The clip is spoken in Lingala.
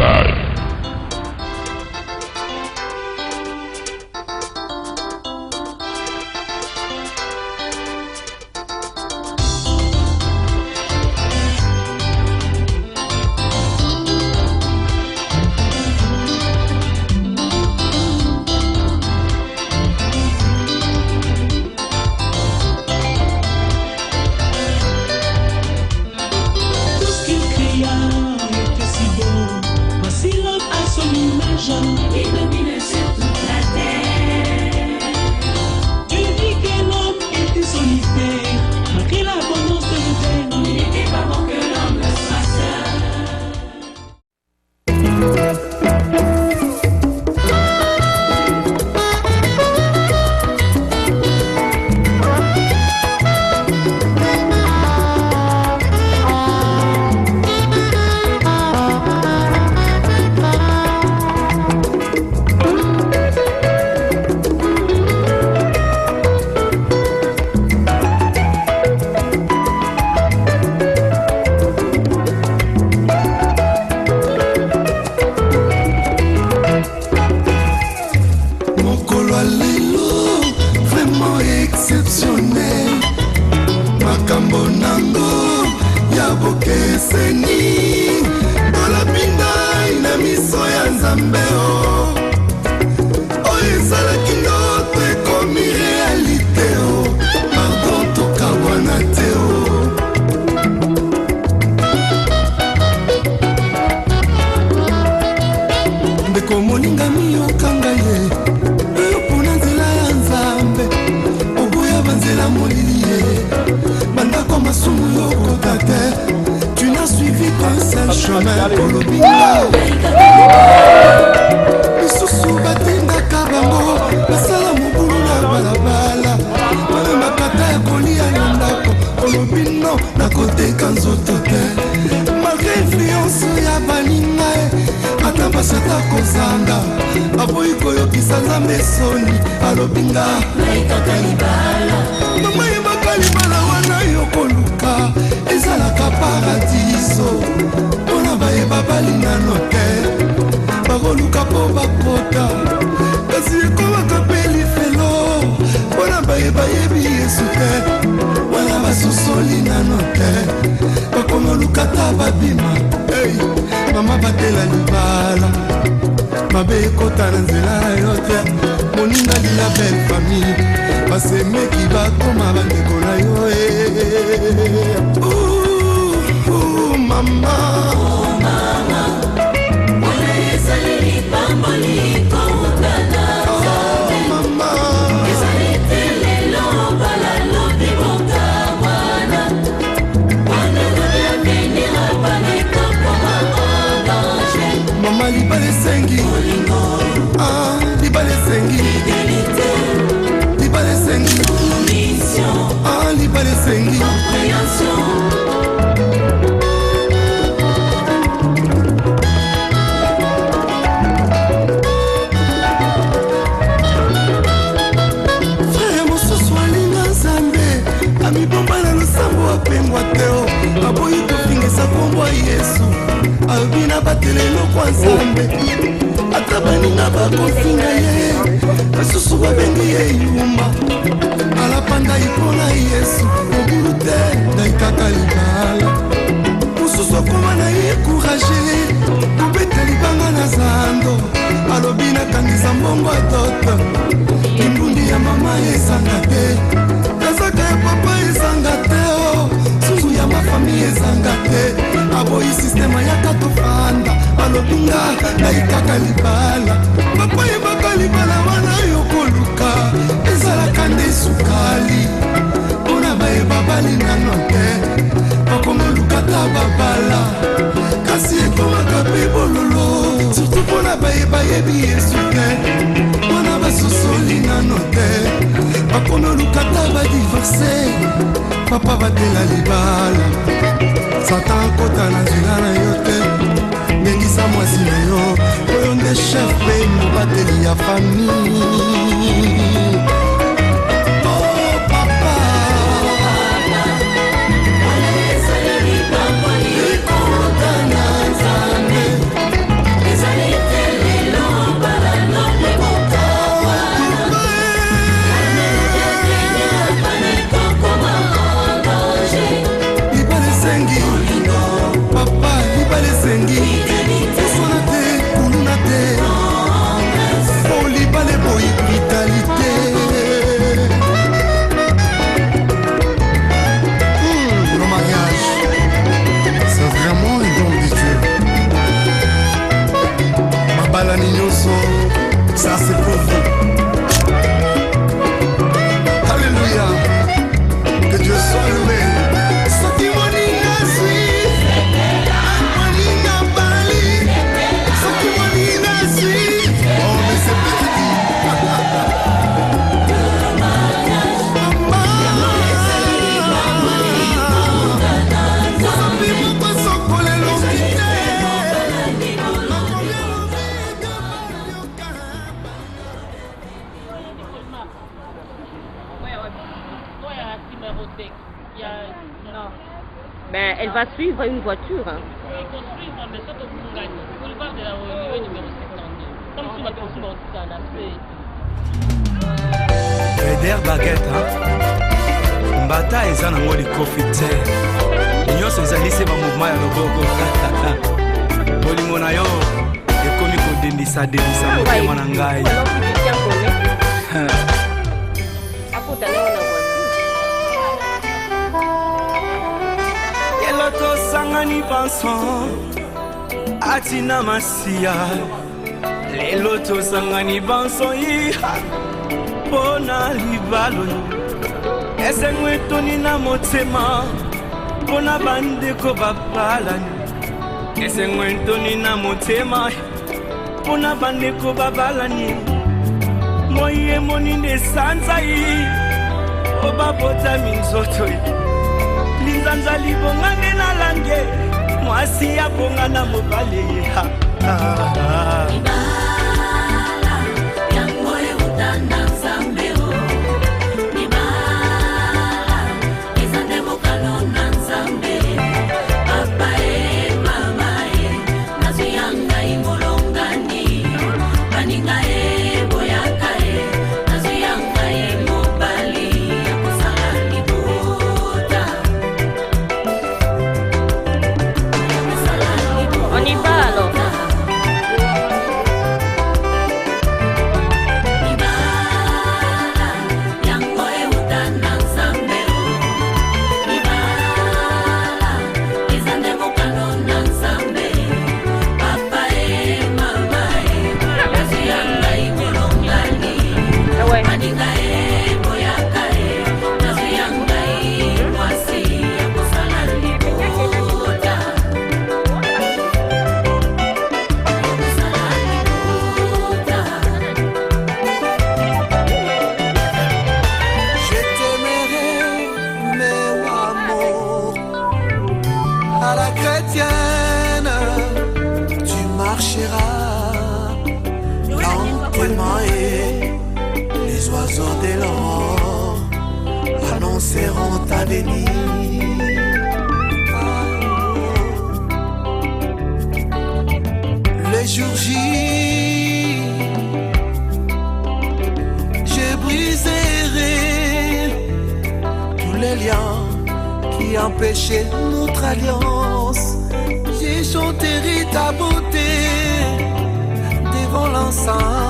Live. Papa, libale sengi Fosona te, kuluna te Oh, libale boy, vitalité Le mariage, c'est vraiment un don de Dieu Mabala Nignoso, ça c'est pour vous Alléluia Que Dieu soit loué Ben, elle va suivre une voiture. Hein. Il faut suivre, mais surtout pour gagner. Le boulevard de la Réunion numéro 72. Comme si on va construire ça là, c'est... Eder baguette, hein? Mbata eza nango likofi te. Nyonso ezali se ba mouvement ya loboko. Bolingo na yo ekomi kodendisa motema na ngai. Yeloto sangani banson atina masia. Leloto sangani banson iha. Pona libalo esengwe toni na motema pona bandeko babalani esengwe toni na motema pona bandeko babalani moye moni de sanzai obabota minzoto linzanza libongane na lange mwasi ya bonga na mobale ha annonceront ta venue. Le jour J, je briserai tous les liens qui empêchaient notre alliance. Je chanterai ta beauté devant l'enceinte.